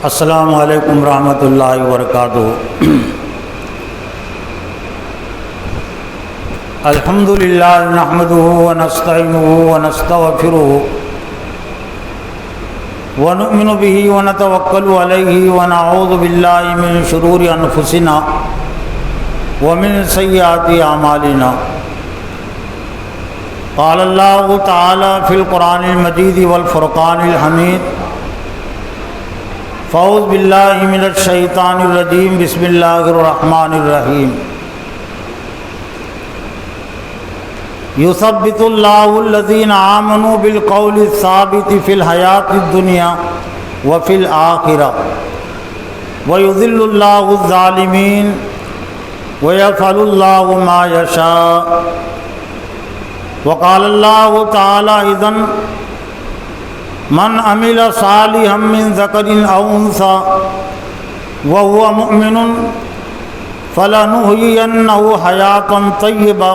السلام علیکم ورحمۃ اللہ وبرکاتہ۔ الحمد للہ نحمده ونستعینه ونستغفره ونؤمن به ونتوکل علیہ ونعوذ باللہ من شرور انفسنا ومن سیئات اعمالنا۔ قال اللہ تعالی فی القرآن المجید والفرقان الحمید۔ فاعوذ باللہ من الشیطان الرجیم، بسم اللہ الرحمن الرحیم۔ یثبت اللہ الذین آمنوا بالقول الثابت فی الحیاۃ الدنیا وفی الآخرہ ویذل اللہ الظالمین ویفعل اللہ ما یشاء۔ وقال اللہ تعالی اذن من عمل صالحا من ذکر او انثى وهو مؤمن فلنحيينه حیاة طیبة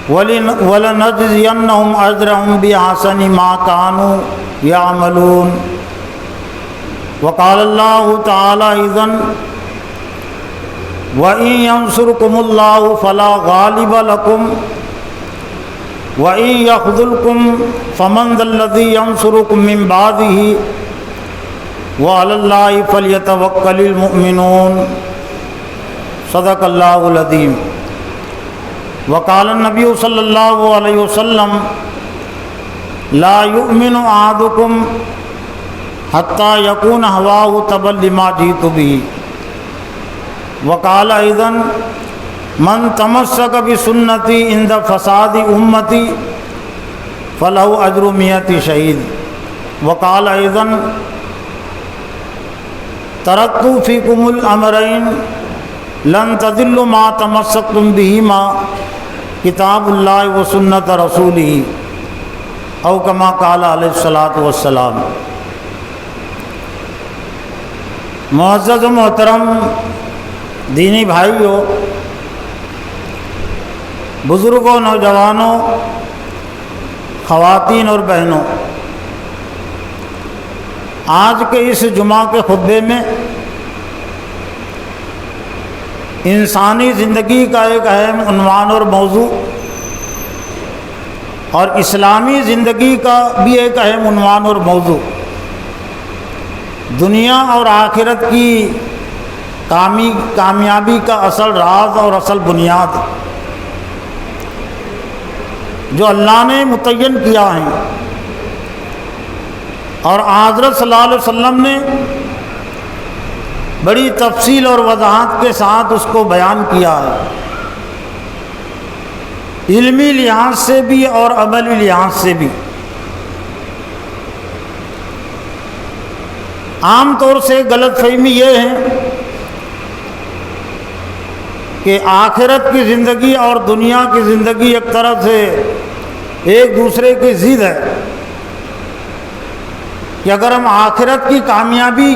ولنجزینهم اجرهم بأحسن ما كانوا يعملون۔ وقال اللہ تعالی اذن وإن ينصركم الله فلا غالب لكم وَإِن يَخْذُلْكُمْ فَمَنْ ذَا الَّذِي يَنْصُرُكُمْ مِنْ بَعْدِهِ وَعَلَى اللَّهِ فَلْيَتَوَكَّلِ الْمُؤْمِنُونَ۔ صدق اللہ العظیم۔ وقال النبی صلی اللہ علیہ وسلم لا يؤمن أحدكم حتى يكون هواه تبعا لما جئت به۔ وقال أيضا من تمسک بسنتی عند فساد امتی فلہ اجر 100 شہید۔ وقال ایضا ترکت فیکم الامرین لن تضلوا ما تمسکتم بہما کتاب اللہ و سنت رسولہ او کما قال علیہ الصلاۃ والسلام۔ معزز و محترم دینی بھائیو، بزرگوں، نوجوانوں، خواتین اور بہنوں، آج کے اس جمعہ کے خطبے میں انسانی زندگی کا ایک اہم عنوان اور موضوع اور اسلامی زندگی کا بھی ایک اہم عنوان اور موضوع، دنیا اور آخرت کی کامیابی کا اصل راز اور اصل بنیاد جو اللہ نے متعین کیا ہے، اور حضرت صلی اللہ علیہ وسلم نے بڑی تفصیل اور وضاحت کے ساتھ اس کو بیان کیا ہے، علمی لحاظ سے بھی اور عملی لحاظ سے بھی۔ عام طور سے غلط فہمی یہ ہے کہ آخرت کی زندگی اور دنیا کی زندگی ایک طرح سے ایک دوسرے کی ضد ہے، کہ اگر ہم آخرت کی کامیابی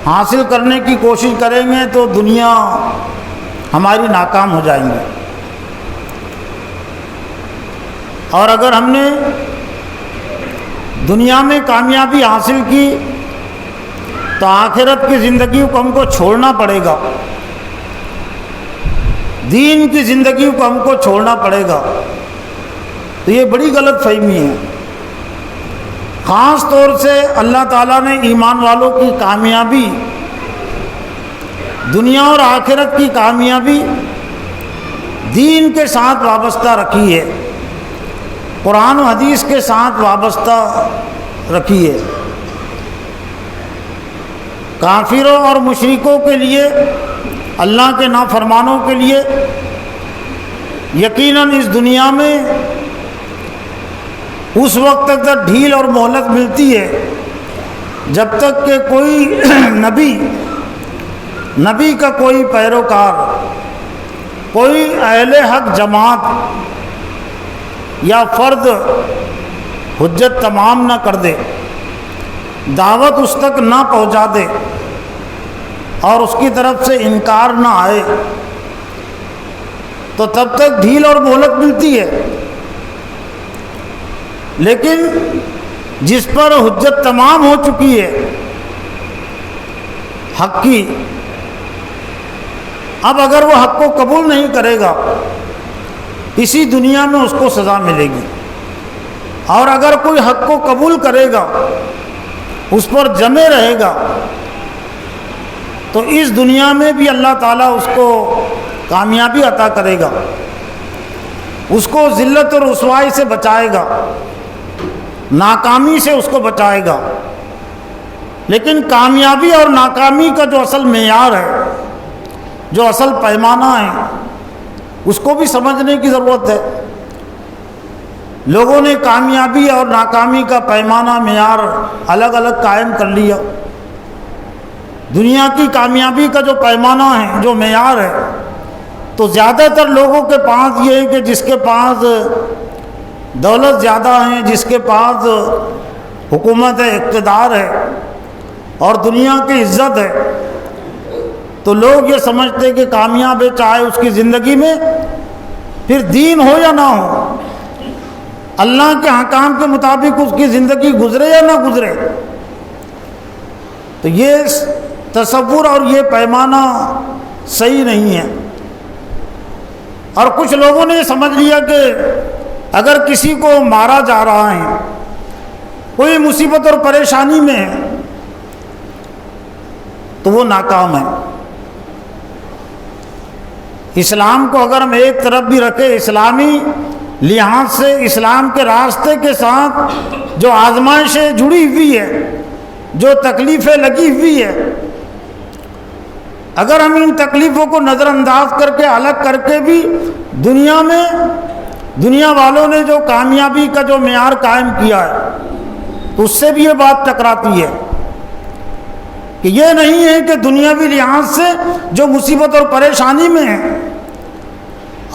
حاصل کرنے کی کوشش کریں گے تو دنیا ہماری ناکام ہو جائیں گی، اور اگر ہم نے دنیا میں کامیابی حاصل کی تو آخرت کی زندگی کو ہم کو چھوڑنا پڑے گا، دین کی زندگی کو ہم کو چھوڑنا پڑے گا۔ تو یہ بڑی غلط فہمی ہے۔ خاص طور سے اللہ تعالیٰ نے ایمان والوں کی کامیابی، دنیا اور آخرت کی کامیابی دین کے ساتھ وابستہ رکھی ہے، قرآن و حدیث کے ساتھ وابستہ رکھی ہے۔ کافروں اور مشرکوں کے لیے، اللہ کے نافرمانوں کے لیے یقیناً اس دنیا میں اس وقت تک ڈھیل اور مہلت ملتی ہے جب تک کہ کوئی نبی کا کوئی پیروکار، کوئی اہل حق جماعت یا فرد حجت تمام نہ کر دے، دعوت اس تک نہ پہنچا دے اور اس کی طرف سے انکار نہ آئے، تو تب تک ڈھیل اور مہلت ملتی ہے۔ لیکن جس پر حجت تمام ہو چکی ہے، حق کی، اب اگر وہ حق کو قبول نہیں کرے گا اسی دنیا میں اس کو سزا ملے گی، اور اگر کوئی حق کو قبول کرے گا اس پر جمے رہے گا تو اس دنیا میں بھی اللہ تعالیٰ اس کو کامیابی عطا کرے گا، اس کو ذلت اور رسوائی سے بچائے گا، ناکامی سے اس کو بچائے گا۔ لیکن کامیابی اور ناکامی کا جو اصل معیار ہے، جو اصل پیمانہ ہے، اس کو بھی سمجھنے کی ضرورت ہے۔ لوگوں نے کامیابی اور ناکامی کا پیمانہ معیار الگ الگ قائم کر لیا۔ دنیا کی کامیابی کا جو پیمانہ ہے، جو معیار ہے، تو زیادہ تر لوگوں کے پاس یہ ہے کہ جس کے پاس دولت زیادہ ہے، جس کے پاس حکومت ہے، اقتدار ہے اور دنیا کی عزت ہے، تو لوگ یہ سمجھتے ہیں کہ کامیاب ہے، چاہے اس کی زندگی میں پھر دین ہو یا نہ ہو، اللہ کے احکام کے مطابق اس کی زندگی گزرے یا نہ گزرے۔ تو یہ تصور اور یہ پیمانہ صحیح نہیں ہے۔ اور کچھ لوگوں نے سمجھ لیا کہ اگر کسی کو مارا جا رہا ہے، کوئی مصیبت اور پریشانی میں ہے، تو وہ ناکام ہے۔ اسلام کو اگر ہم ایک طرف بھی رکھیں، اسلامی لحاظ سے اسلام کے راستے کے ساتھ جو آزمائشیں جڑی ہوئی ہے، جو تکلیفیں لگی ہوئی ہے، اگر ہم ان تکلیفوں کو نظر انداز کر کے الگ کر کے بھی دنیا میں دنیا والوں نے جو کامیابی کا جو معیار قائم کیا ہے، تو اس سے بھی یہ بات ٹکراتی ہے کہ یہ نہیں ہے کہ دنیاوی لحاظ سے جو مصیبت اور پریشانی میں ہے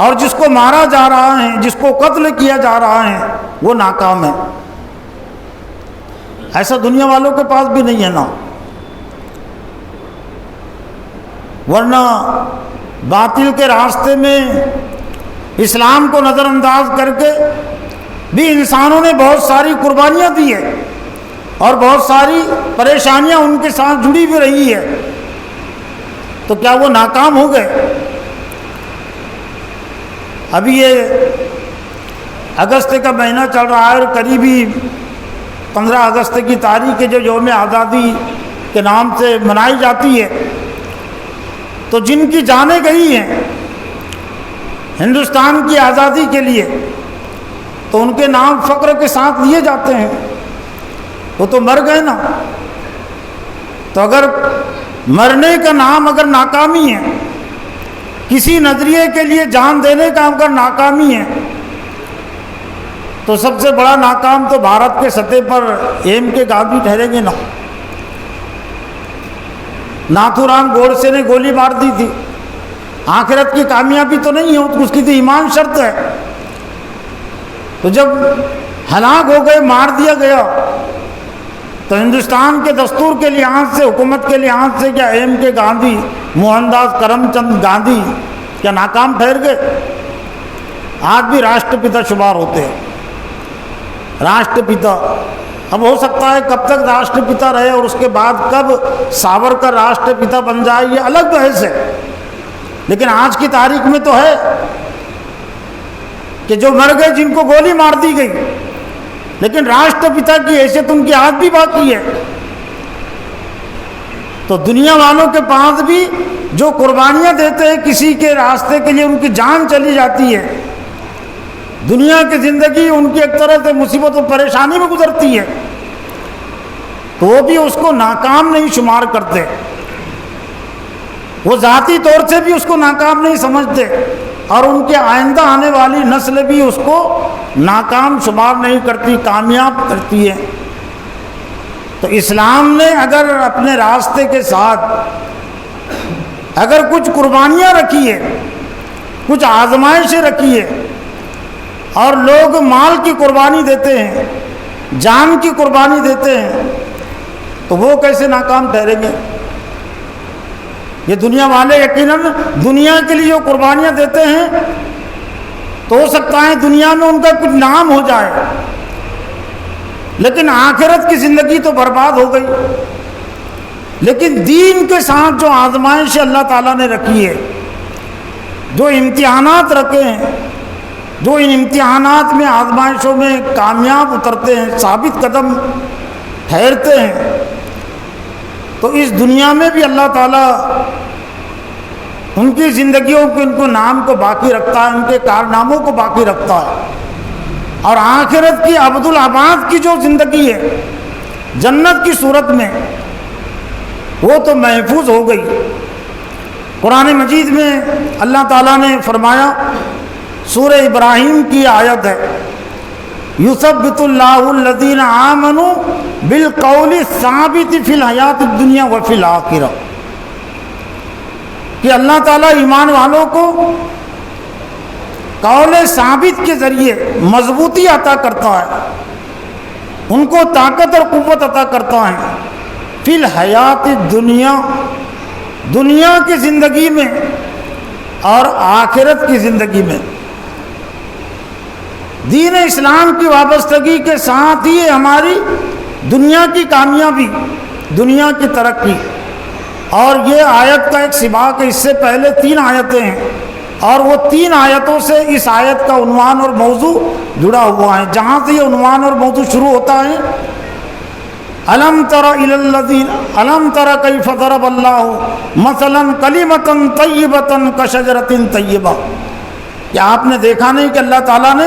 اور جس کو مارا جا رہا ہے، جس کو قتل کیا جا رہا ہے، وہ ناکام ہے۔ ایسا دنیا والوں کے پاس بھی نہیں ہے نا، ورنہ باطل کے راستے میں اسلام کو نظر انداز کر کے بھی انسانوں نے بہت ساری قربانیاں دی ہیں اور بہت ساری پریشانیاں ان کے ساتھ جڑی ہوئی رہی ہے، تو کیا وہ ناکام ہو گئے؟ ابھی یہ اگست کا مہینہ چل رہا ہے اور قریبی 15 اگست کی تاریخ جو یوم آزادی کے نام سے منائی جاتی ہے، تو جن کی جانیں گئی ہیں ہندوستان کی آزادی کے لیے، تو ان کے نام فخر کے ساتھ لیے جاتے ہیں، وہ تو مر گئے نا۔ تو اگر مرنے کا نام اگر ناکامی ہے، کسی نظریے کے لیے جان دینے کا اگر ناکامی ہے، تو سب سے بڑا ناکام تو بھارت کے سطح پر ایم کے گاندھی ٹھہریں گے نا۔ ناتھو رام گوڈسے نے گولی مار دی تھی، آخرت کی کامیابی تو نہیں ہے، اس کی تو ایمان شرط ہے۔ تو جب ہلاک ہو گئے، مار دیا گیا، تو ہندوستان کے دستور کے لحاظ سے، حکومت کے لحاظ سے کیا ایم کے گاندھی، موہن داس کرم چند گاندھی کیا ناکام ٹھہر گئے؟ آج بھی راشٹر پتا شمار ہوتے ہیں، راشٹر پتا۔ اب ہو سکتا ہے کب تک راشٹر پتا رہے اور اس کے بعد کب ساورکر راشٹر پتا بن جائے، یہ الگ بحث ہے، لیکن آج کی تاریخ میں تو ہے کہ جو مر گئے، جن کو گولی مار دی گئی، لیکن راشٹر پتا کی حیثیت ان کی آج بھی باقی ہے۔ تو دنیا والوں کے پاس بھی جو قربانیاں دیتے ہیں کسی کے راستے کے لیے، ان کی جان چلی جاتی ہے، دنیا کی زندگی ان کی ایک طرح سے مصیبت و پریشانی میں گزرتی ہے، تو وہ بھی اس کو ناکام نہیں شمار کرتے، وہ ذاتی طور سے بھی اس کو ناکام نہیں سمجھتے، اور ان کے آئندہ آنے والی نسل بھی اس کو ناکام شمار نہیں کرتی، کامیاب کرتی ہے۔ تو اسلام نے اگر اپنے راستے کے ساتھ اگر کچھ قربانیاں رکھی ہے، کچھ آزمائشیں رکھی ہے، اور لوگ مال کی قربانی دیتے ہیں، جان کی قربانی دیتے ہیں، تو وہ کیسے ناکام ٹھہریں گے؟ یہ دنیا والے یقیناً دنیا کے لیے جو قربانیاں دیتے ہیں، تو ہو سکتا ہے دنیا میں ان کا کچھ نام ہو جائے، لیکن آخرت کی زندگی تو برباد ہو گئی۔ لیکن دین کے ساتھ جو آزمائش اللہ تعالیٰ نے رکھی ہے، جو امتحانات رکھے ہیں، جو ان امتحانات میں آزمائشوں میں کامیاب اترتے ہیں، ثابت قدم ٹھہرتے ہیں، تو اس دنیا میں بھی اللہ تعالیٰ ان کی زندگیوں کو، ان کو نام کو باقی رکھتا ہے، ان کے کارناموں کو باقی رکھتا ہے، اور آخرت کی عبدالعباد کی جو زندگی ہے جنت کی صورت میں، وہ تو محفوظ ہو گئی۔ قرآن مجید میں اللہ تعالیٰ نے فرمایا، سورہ ابراہیم کی آیت ہے، یثبت اللہ الذین آمنوا بالقول الثابت فی الحیات الدنیا وفی الآخرہ، کہ اللہ تعالیٰ ایمان والوں کو قول ثابت کے ذریعے مضبوطی عطا کرتا ہے، ان کو طاقت اور قوت عطا کرتا ہے، فی الحیات الدنیا، دنیا کی زندگی میں اور آخرت کی زندگی میں۔ دین اسلام کی وابستگی کے ساتھ ہی ہماری دنیا کی کامیابی، دنیا کی ترقی۔ اور یہ آیت کا ایک سباق ہے، اس سے پہلے 3 آیتیں ہیں، اور وہ 3 آیتوں سے اس آیت کا عنوان اور موضوع جڑا ہوا ہے۔ جہاں سے یہ عنوان اور موضوع شروع ہوتا ہے، الم تر الی الذین الم تر کیف ضرب اللہ مثلا کلمۃ طیبۃ کشجرۃ طیبہ، کہ آپ نے دیکھا نہیں کہ اللہ تعالیٰ نے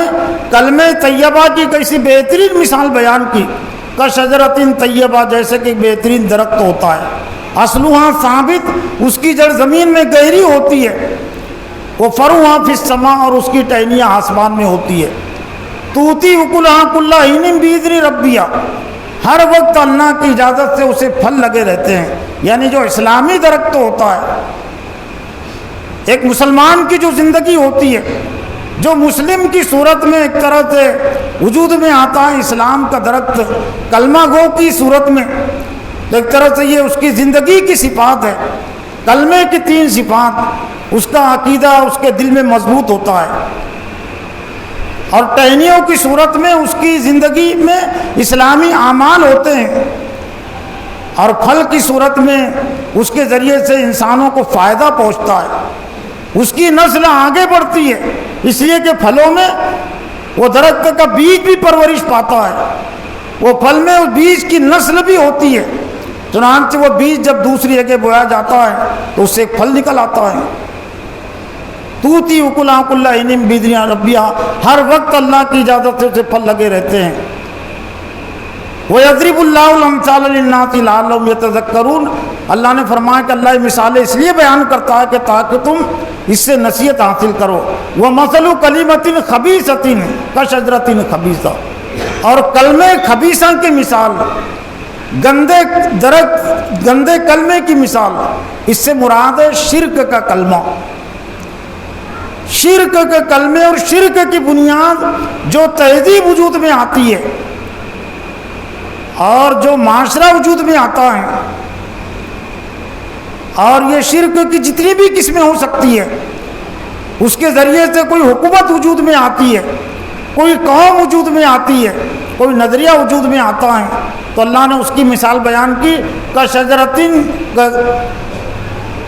کلمہ طیبہ کی کیسی بہترین مثال بیان کی، کشجرۃ طیبہ، جیسے کہ بہترین درخت ہوتا ہے، اصلها ثابت، اس کی جڑ زمین میں گہری ہوتی ہے، وہ فروعا فی السماء، اور اس کی ٹہنیاں آسمان میں ہوتی ہے، توتی اکلھا کل حین باذن ربھا، ہر وقت اللہ کی اجازت سے اسے پھل لگے رہتے ہیں۔ یعنی جو اسلامی درخت ہوتا ہے، ایک مسلمان کی جو زندگی ہوتی ہے، جو مسلم کی صورت میں ایک طرح سے وجود میں آتا ہے، اسلام کا درخت کلمہ گو کی صورت میں، ایک طرح سے یہ اس کی زندگی کی صفات ہے، کلمے کی 3 صفات، اس کا عقیدہ اس کے دل میں مضبوط ہوتا ہے، اور ٹہنیوں کی صورت میں اس کی زندگی میں اسلامی اعمال ہوتے ہیں، اور پھل کی صورت میں اس کے ذریعے سے انسانوں کو فائدہ پہنچتا ہے، اس کی نسل آگے بڑھتی ہے، اس لیے کہ پھلوں میں وہ درخت کا بیج بھی پرورش پاتا ہے، وہ پھل میں اس بیج کی نسل بھی ہوتی ہے، چنانچہ وہ بیج جب دوسری جگہ بویا جاتا ہے تو اس سے ایک پھل نکل آتا ہے، توتی اکلھا کل حین باذن ربھا، ہر وقت اللہ کی اجازت سے اسے پھل لگے رہتے ہیں۔ وَيَضْرِبُ اللَّهُ الْأَمْثَالَ لِلنَّاسِ لَعَلَّهُمْ يَتَذَكَّرُونَ، اللہ نے فرمایا کہ اللہ یہ مثالیں اس لیے بیان کرتا ہے کہ تاکہ تم اس سے نصیحت حاصل کرو۔ وَمَثَلُ كَلِمَةٍ خَبِيثَةٍ كَشَجَرَةٍ خَبِيثَةٍ، اور کلمے خبیثہ کی مثال، گندے درخت، گندے کلمے کی مثال، اس سے مراد ہے شرک کا کلمہ، شرک کے کلمے اور شرک کی بنیاد جو تہذیب وجود میں آتی ہے اور جو معاشرہ وجود میں آتا ہے، اور یہ شرک کی جتنی بھی قسمیں ہو سکتی ہے، اس کے ذریعے سے کوئی حکومت وجود میں آتی ہے، کوئی قوم وجود میں آتی ہے، کوئی نظریہ وجود میں آتا ہے، تو اللہ نے اس کی مثال بیان کی کشجرتن،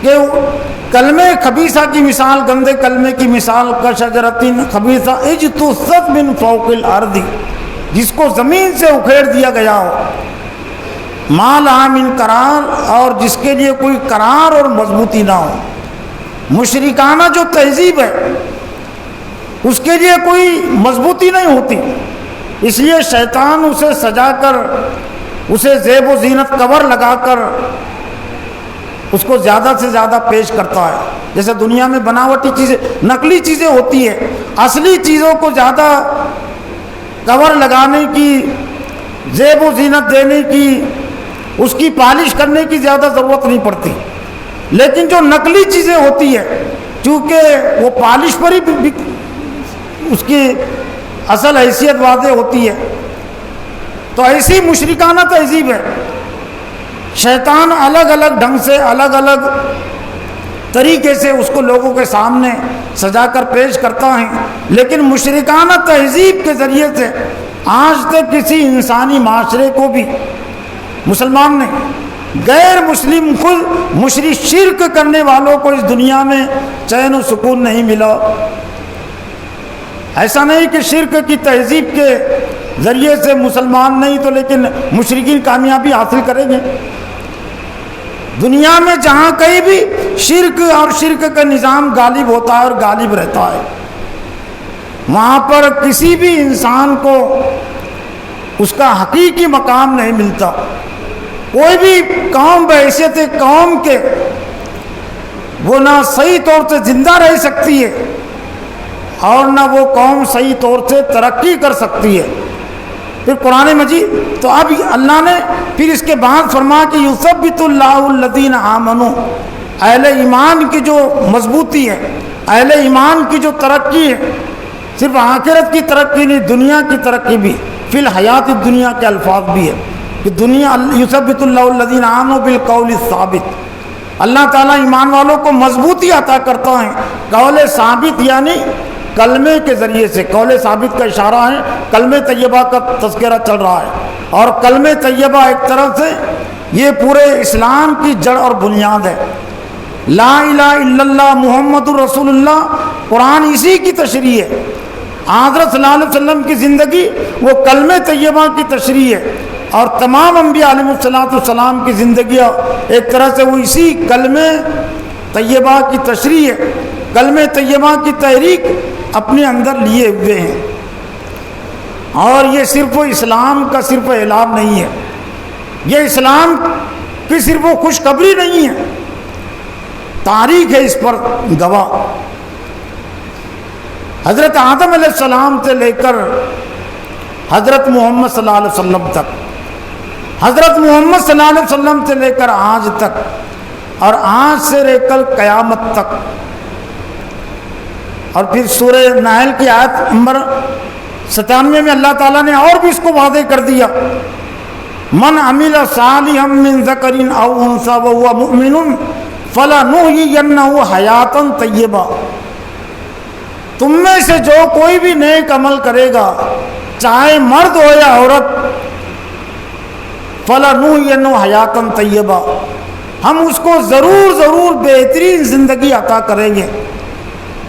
کہ کلمے خبیثہ کی مثال، گندے کلمے کی مثال، کشجرتن خبیثہ اجتثت من فوق الارض، جس کو زمین سے اکھیڑ دیا گیا ہو، ما لہا من قرار، اور جس کے لیے کوئی قرار اور مضبوطی نہ ہو۔ مشرکانہ جو تہذیب ہے اس کے لیے کوئی مضبوطی نہیں ہوتی، اس لیے شیطان اسے سجا کر، اسے زیب و زینت کور لگا کر اس کو زیادہ سے زیادہ پیش کرتا ہے۔ جیسے دنیا میں بناوٹی چیزیں، نقلی چیزیں ہوتی ہے، اصلی چیزوں کو زیادہ کور لگانے کی، زیب و زینت دینے کی، اس کی پالش کرنے کی زیادہ ضرورت نہیں پڑتی، لیکن جو نقلی چیزیں ہوتی ہے چونکہ وہ پالش پر ہی اس کی اصل حیثیت واضح ہوتی ہے، تو ایسی مشرکانہ تہذیب ہے۔ شیطان الگ الگ ڈھنگ سے، الگ الگ طریقے سے اس کو لوگوں کے سامنے سجا کر پیش کرتا ہے، لیکن مشرکانہ تہذیب کے ذریعے سے آج تک کسی انسانی معاشرے کو بھی، مسلمان نے غیر مسلم خود مشرک شرک کرنے والوں کو اس دنیا میں چین و سکون نہیں ملا۔ ایسا نہیں کہ شرک کی تہذیب کے ذریعے سے مسلمان نہیں تو لیکن مشرکین کامیابی حاصل کریں گے۔ دنیا میں جہاں کہیں بھی شرک اور شرک کا نظام غالب ہوتا ہے اور غالب رہتا ہے، وہاں پر کسی بھی انسان کو اس کا حقیقی مقام نہیں ملتا۔ کوئی بھی قوم بحیثیت قوم کے وہ نہ صحیح طور سے زندہ رہ سکتی ہے اور نہ وہ قوم صحیح طور سے ترقی کر سکتی ہے۔ پھر قرآن مجید تو اب اللہ نے پھر اس کے بعد فرمایا کہ یثبت اللہ الذین آمنوا، اہل ایمان کی جو مضبوطی ہے، اہل ایمان کی جو ترقی ہے، صرف آخرت کی ترقی نہیں، دنیا کی ترقی بھی، فی الحیات دنیا کے الفاظ بھی ہے کہ دنیا یثبت اللہ الذین آمنوا بالقول الثابت، اللہ تعالیٰ ایمان والوں کو مضبوطی عطا کرتا ہے قول ثابت، یعنی کلمے کے ذریعے سے۔ قول ثابت کا اشارہ ہے، کلمہ طیبہ کا تذکرہ چل رہا ہے، اور کلمہ طیبہ ایک طرح سے یہ پورے اسلام کی جڑ اور بنیاد ہے۔ لا الہ الا اللہ محمد الرسول اللہ، قرآن اسی کی تشریح ہے۔ حضرت صلی اللہ علیہ وسلم کی زندگی وہ کلمہ طیبہ کی تشریح ہے، اور تمام انبیاء علیہ السلام کی زندگیاں ایک طرح سے وہ اسی کلمہ طیبہ کی تشریح ہے، کلمہ طیبہ کی تحریک اپنے اندر لیے ہوئے ہیں۔ اور یہ صرف اسلام کا صرف اعلان نہیں ہے، یہ اسلام کی صرف وہ خوشخبری نہیں ہے، تاریخ ہے اس پر گواہ۔ حضرت آدم علیہ السلام سے لے کر حضرت محمد صلی اللہ علیہ وسلم تک، حضرت محمد صلی اللہ علیہ وسلم سے لے کر آج تک، اور آج سے لے کر قیامت تک۔ اور پھر سورہ نحل کی آیت نمبر 97 میں اللہ تعالیٰ نے اور بھی اس کو واضح کر دیا، من عمل صالحا من ذکر او انثی وهو مؤمن فلنحیینہ حیاتا طیبہ، تم میں سے جو کوئی بھی نیک عمل کرے گا چاہے مرد ہو یا عورت، فلنحیینہ حیاتا طیبہ، ہم اس کو ضرور بہترین زندگی عطا کریں گے۔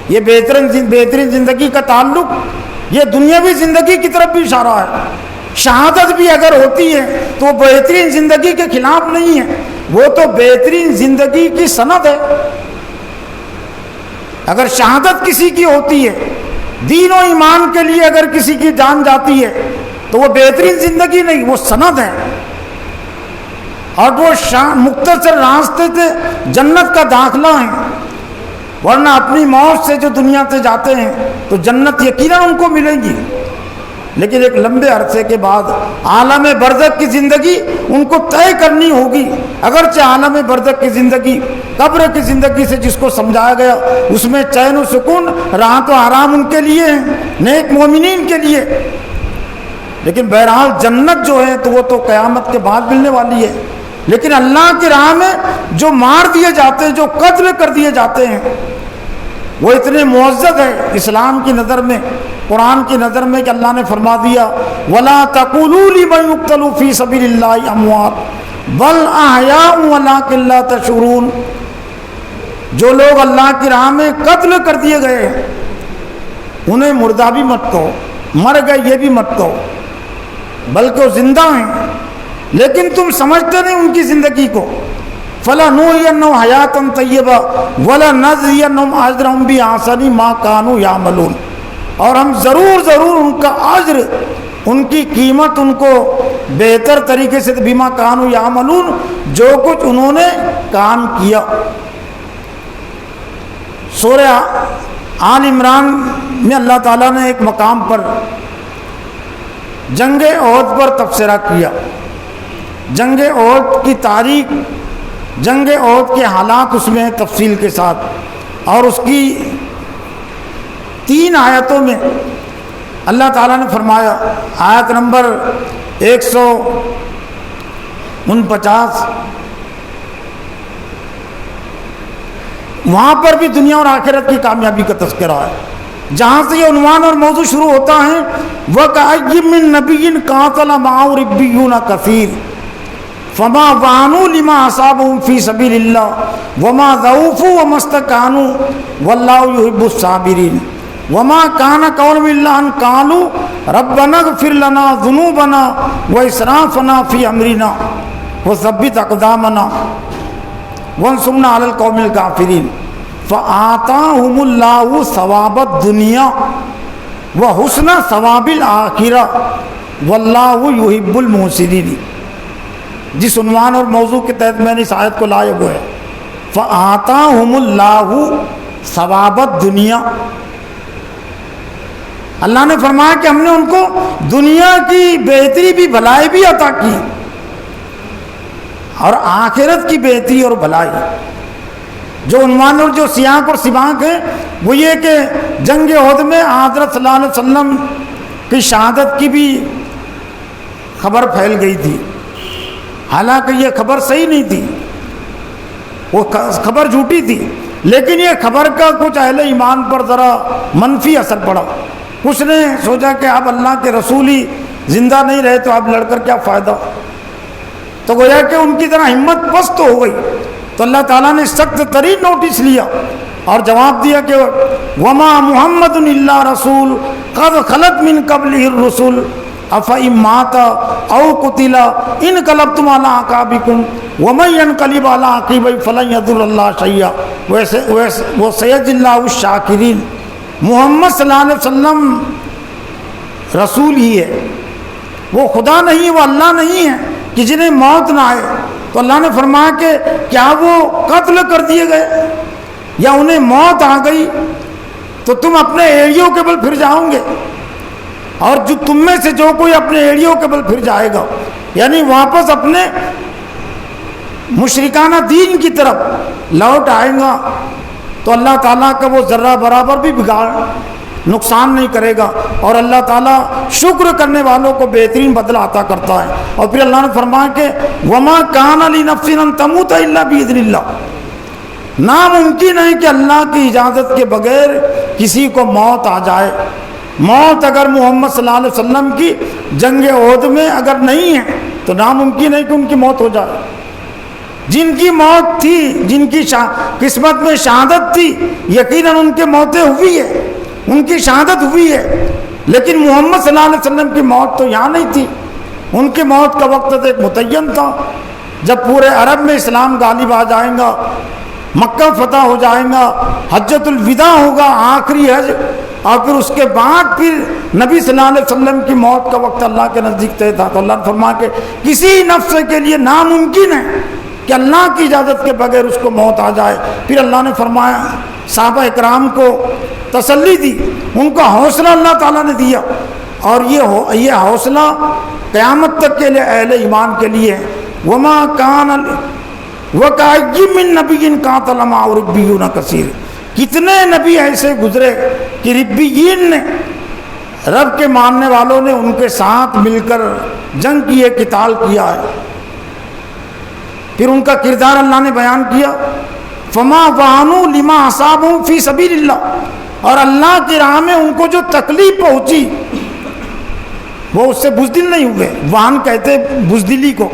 یہ بہترین زندگی کا تعلق یہ دنیاوی زندگی کی طرف بھی اشارہ ہے۔ شہادت بھی اگر ہوتی ہے تو وہ بہترین زندگی کے خلاف نہیں ہے، وہ تو بہترین زندگی کی سند ہے۔ اگر شہادت کسی کی ہوتی ہے، دین و ایمان کے لیے اگر کسی کی جان جاتی ہے تو وہ بہترین زندگی نہیں، وہ سند ہے، اور وہ مختصر راستے سے جنت کا داخلہ ہے۔ ورنہ اپنی موت سے جو دنیا سے جاتے ہیں تو جنت یقیناً ان کو ملے گی، لیکن ایک لمبے عرصے کے بعد عالم برزخ کی زندگی ان کو طے کرنی ہوگی۔ اگرچہ عالم برزخ کی زندگی قبر کی زندگی سے جس کو سمجھایا گیا اس میں چین و سکون، راحت و آرام ان کے لیے ہیں، نیک مومنین کے لیے، لیکن بہرحال جنت جو ہے تو وہ تو قیامت کے بعد ملنے والی ہے۔ لیکن اللہ کی راہ میں جو مار دیے جاتے ہیں، جو قتل کر دیے جاتے ہیں، وہ اتنے معزز ہے اسلام کی نظر میں، قرآن کی نظر میں، کہ اللہ نے فرما دیا وَلَا تَقُولُوا لِمَنْ يُقْتَلُ فِي سَبِيلِ اللَّهِ أَمْوَاتٌ بَلْ أَحْيَاءٌ وَلَٰكِن لَّا تَشْعُرُونَ، جو لوگ اللہ کی راہ میں قتل کر دیے گئے ہیں انہیں مردہ بھی مت کہو، مر گئے یہ بھی مت کہو، بلکہ وہ زندہ ہیں، لیکن تم سمجھتے نہیں ان کی زندگی کو۔ فَلَنُحْيِيَنَّهُمْ حَيَاةً طَيِّبَةً وَلَنَجْزِيَنَّهُمْ أَجْرَهُمْ بِأَحْسَنِ مَا كَانُوا يَعْمَلُونَ، اور ہم ضرور ان کا اجر، ان کی قیمت ان کو بہتر طریقے سے بما كانوا يعملون، جو کچھ انہوں نے کام کیا۔ سورہ آل عمران میں اللہ تعالیٰ نے ایک مقام پر جنگ احد پر تبصرہ کیا، جنگ احد کی تاریخ، جنگ احد کے حالات اس میں تفصیل کے ساتھ، اور اس کی 3 آیتوں میں اللہ تعالیٰ نے فرمایا، آیت نمبر 149، وہاں پر بھی دنیا اور آخرت کی کامیابی کا تذکرہ ہے، جہاں سے یہ عنوان اور موضوع شروع ہوتا ہے وَكَأَيٍّ مِّن نَبِيٍّ قَاتَلَ مَعَهُ رِبِّيُّونَ كَثِيرٌ فما وانوا لما اصابهم فی سبیل اللہ وما ضعفوا وما استکانوا واللہ یحب الصابرین وما کان قولهم الا ان قالوا ربنا اغفر لنا ذنوبنا واسرافنا فی امرنا وثبت اقدامنا وانصرنا علی القوم الکافرین فآتاهم اللہ ثواب الدنیا وحسن ثواب الآخرہ واللہ یحب المحسنین. جس عنوان اور موضوع کے تحت میں نے اس آیت کو لایا وہ ہے فآتاهم اللہ ثواب الدنیا. اللہ نے فرمایا کہ ہم نے ان کو دنیا کی بہتری بھی بھلائی بھی عطا کی اور آخرت کی بہتری اور بھلائی. جو عنوان اور جو سیاق اور سباق ہے وہ یہ کہ جنگ احد میں حضرت صلی اللہ علیہ وسلم کی شہادت کی بھی خبر پھیل گئی تھی. حالانکہ یہ خبر صحیح نہیں تھی، وہ خبر جھوٹی تھی، لیکن یہ خبر کا کچھ اہل ایمان پر ذرا منفی اثر پڑا. کچھ نے سوچا کہ اب اللہ کے رسول ہی زندہ نہیں رہے تو اب لڑ کر کیا فائدہ. تو گویا کہ ان کی طرح ہمت پست ہو گئی. تو اللہ تعالیٰ نے سخت ترین نوٹس لیا اور جواب دیا کہ وما محمد الا رسول قد خلت من قبلہ الرسل افإن مات او قتل انقلبتم علی اعقابکم ومن ينقلب علی عقبیہ فلن یضر اللہ شیئا وسیجزی اللہ الشاکرین. محمد صلی اللہ علیہ وسلم رسول ہی ہے، وہ خدا نہیں، وہ اللہ نہیں ہے کہ جنہیں موت نہ آئے. تو اللہ نے فرمایا کہ کیا وہ قتل کر دیے گئے یا انہیں موت آ گئی تو تم اپنے ایڑیوں کے بل پھر جاؤ گے، اور جو تم میں سے جو کوئی اپنے ایڑیوں کے بل پھر جائے گا یعنی واپس اپنے مشرکانہ دین کی طرف لوٹ آئے گا تو اللہ تعالیٰ کا وہ ذرہ برابر بھی بگاڑ نقصان نہیں کرے گا، اور اللہ تعالیٰ شکر کرنے والوں کو بہترین بدلہ عطا کرتا ہے. اور پھر اللہ نے فرمایا کہ وما کان لنفس ان تموت الا باذن اللہ. ناممکن ہے کہ اللہ کی اجازت کے بغیر کسی کو موت آ جائے. موت اگر محمد صلی اللہ علیہ وسلم کی جنگ احد میں اگر نہیں ہے تو ناممکن ہے کہ ان کی موت ہو جائے. جن کی موت تھی، جن کی قسمت میں شہادت تھی، یقیناً ان کی موتیں ہوئی ہے، ان کی شہادت ہوئی ہے، لیکن محمد صلی اللہ علیہ وسلم کی موت تو یہاں نہیں تھی. ان کی موت کا وقت ایک متعین تھا جب پورے عرب میں اسلام غالب آ جائے گا، مکہ فتح ہو جائے گا، حجۃ الوداع ہوگا، آخری حج، اور پھر اس کے بعد پھر نبی صلی اللہ علیہ وسلم کی موت کا وقت اللہ کے نزدیک طے تھا. تو اللہ نے فرمایا کہ کسی نفس کے لیے ناممکن ہے کہ اللہ کی اجازت کے بغیر اس کو موت آ جائے. پھر اللہ نے فرمایا صحابہ اکرام کو تسلی دی، ان کو حوصلہ اللہ تعالیٰ نے دیا، اور یہ حوصلہ قیامت تک کے لیے اہل ایمان کے لیے ہے. وما کان وکأی من نبی قاتل معه ربیون کثیر. کتنے نبی ایسے گزرے کہ ربیین نے، رب کے ماننے والوں نے ان کے ساتھ مل کر جنگ کی ہے، قتال کیا ہے. پھر ان کا کردار اللہ نے بیان کیا فما وانوا لما اصابهم فی سبیل اللہ. اور اللہ کی راہ میں ان کو جو تکلیف پہنچی وہ اس سے بزدل نہیں ہوئے. وہن کہتے بزدلی کو،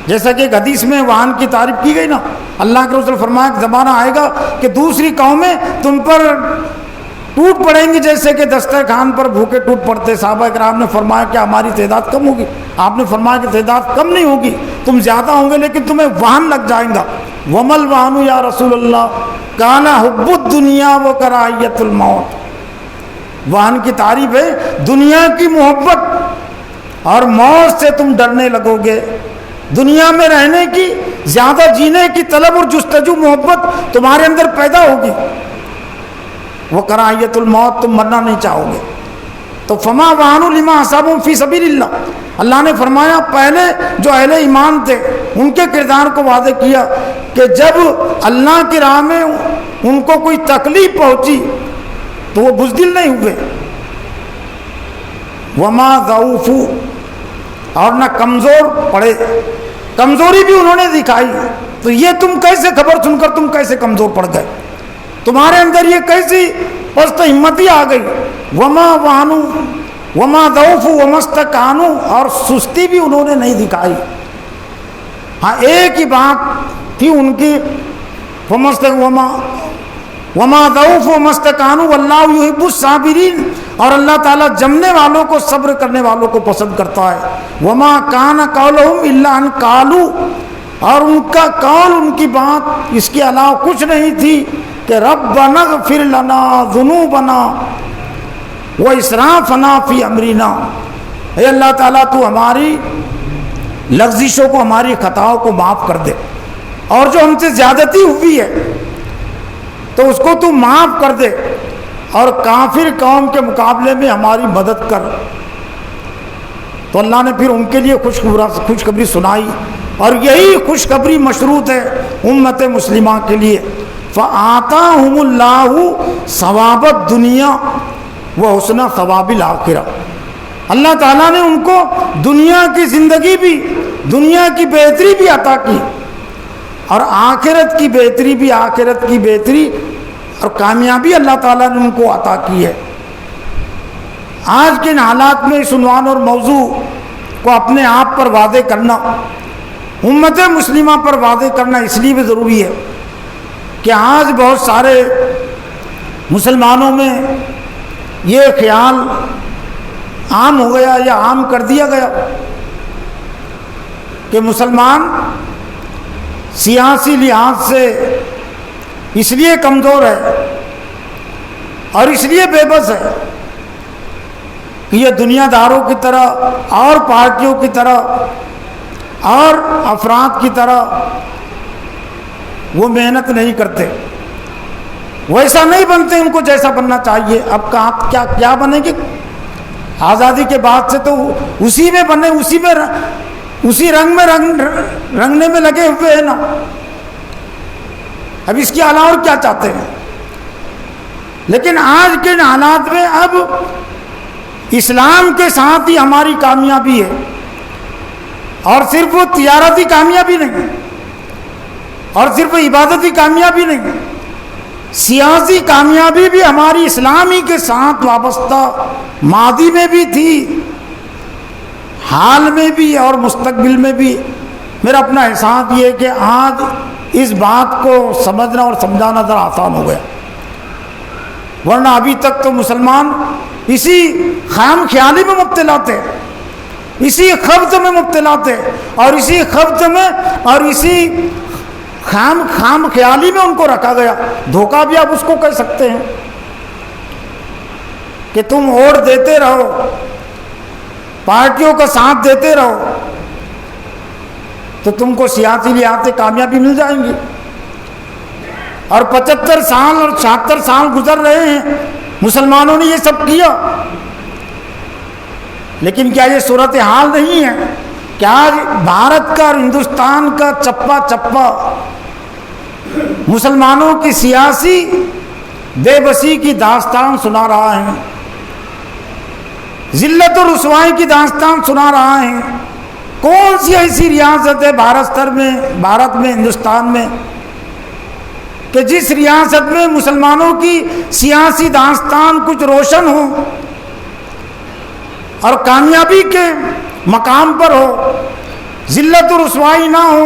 جیسا کہ ایک حدیث میں وہن کی تعریف کی گئی نا. اللہ کے رسول فرمایا کہ زمانہ آئے گا کہ دوسری قومیں تم پر ٹوٹ پڑیں گی جیسے کہ دسترخوان پر بھوکے ٹوٹ پڑتے. صحابہ کرام نے فرمایا کہ ہماری تعداد کم ہوگی. آپ نے فرمایا کہ تعداد کم نہیں ہوگی، تم زیادہ ہوں گے لیکن تمہیں وہن لگ جائیں گا. ومل وہن یا رسول اللہ کانا حب الدنیا و کراہیت الموت. وہن کی تعریف ہے دنیا کی محبت اور موت سے تم ڈرنے لگو گے. دنیا میں رہنے کی، زیادہ جینے کی طلب اور جستجو محبت تمہارے اندر پیدا ہوگی. وہ کراہیت الموت، تم مرنا نہیں چاہو گے. تو فما وہنوا لما اصابهم فی سبیل اللہ. اللہ نے فرمایا پہلے جو اہل ایمان تھے ان کے کردار کو واضح کیا کہ جب اللہ کی راہ میں ان کو کوئی تکلیف پہنچی تو وہ بزدل نہیں ہوئے. وما ضعفوا، اور نہ کمزور پڑے. کمزوری بھی انہوں نے دکھائی. تو یہ تم کیسے خبر سن کر تم کیسے کمزور پڑ گئے؟ تمہارے اندر یہ کیسی پست ہمتی آ گئی؟ وما وہنوا وما ضعفوا وما استکانوا، اور سستی بھی انہوں نے نہیں دکھائی. ہاں ایک ہی بات تھی ان کی، وما ضعف ومستکانوا واللہ یحب الصابرین، اور اللہ تعالیٰ جمنے والوں کو، صبر کرنے والوں کو پسند کرتا ہے. وما کان قولہم الا ان قالوا، اور ان کا قول، ان کی بات اس کے علاوہ کچھ نہیں تھی کہ ربنا اغفر لنا ذنوبنا واسرافنا فی امرنا، اے اللہ تعالیٰ تو ہماری لغزشوں کو، ہماری خطاؤں کو معاف کر دے، اور جو ہم سے زیادتی ہوئی ہے تو اس کو تو معاف کر دے، اور کافر قوم کے مقابلے میں ہماری مدد کر. تو اللہ نے پھر ان کے لیے خوشخبری سنائی، اور یہی خوشخبری مشروط ہے امت مسلمہ کے لیے. فآتاہم اللہ ثواب الدنیا وحسن ثواب الآخرہ، اللہ تعالیٰ نے ان کو دنیا کی زندگی بھی، دنیا کی بہتری بھی عطا کی، اور آخرت کی بہتری بھی، آخرت کی بہتری اور کامیابی اللہ تعالیٰ نے ان کو عطا کی ہے. آج کے ان حالات میں اس عنوان اور موضوع کو اپنے آپ پر واضح کرنا، امت مسلمہ پر واضح کرنا اس لیے بھی ضروری ہے کہ آج بہت سارے مسلمانوں میں یہ خیال عام ہو گیا یا عام کر دیا گیا کہ مسلمان سیاسی لحاظ سے اس لیے کمزور ہے اور اس لیے بے بس ہے کہ یہ دنیا داروں کی طرح اور پارٹیوں کی طرح اور افراد کی طرح وہ محنت نہیں کرتے، ویسا نہیں بنتے ان کو جیسا بننا چاہیے. اب کہاں کیا بنے گی؟ آزادی کے بعد سے تو اسی میں بنے، اسی رنگ میں رنگنے میں لگے ہوئے ہیں نا. اب اس کے علاوہ اور کیا چاہتے ہیں؟ لیکن آج کے حالات میں اب اسلام کے ساتھ ہی ہماری کامیابی ہے، اور صرف وہ تجارتی کامیابی نہیں، اور صرف عبادتی کامیابی نہیں، سیاسی کامیابی بھی ہماری اسلامی کے ساتھ وابستہ ماضی میں بھی تھی، حال میں بھی اور مستقبل میں بھی. میرا اپنا احساس یہ ہے کہ آج اس بات کو سمجھنا اور سمجھانا ذرا آسان ہو گیا، ورنہ ابھی تک تو مسلمان اسی خام خیالی میں مبتلا تھے، اسی خبط میں مبتلا تھے، اور اسی خبط میں اور اسی خام خیالی میں ان کو رکھا گیا. دھوکہ بھی آپ اس کو کہہ سکتے ہیں کہ تم ووٹ دیتے رہو، پارٹیوں کا ساتھ دیتے رہو تو تم کو سیاسی لحاظ سے کامیابی مل جائیں گی. اور 75 سال اور 76 سال گزر رہے ہیں، مسلمانوں نے یہ سب کیا، لیکن کیا یہ صورتحال نہیں ہے کہ آج بھارت کا اور ہندوستان کا چپا چپا مسلمانوں کی سیاسی بے بسی کی داستان سنا رہا ہے، ذلت و رسوائی کی داستان سنا رہا ہے. کون سی ایسی ریاست ہے بھارت میں ہندوستان میں کہ جس ریاست میں مسلمانوں کی سیاسی داستان کچھ روشن ہو اور کامیابی کے مقام پر ہو، ذلت و رسوائی نہ ہو،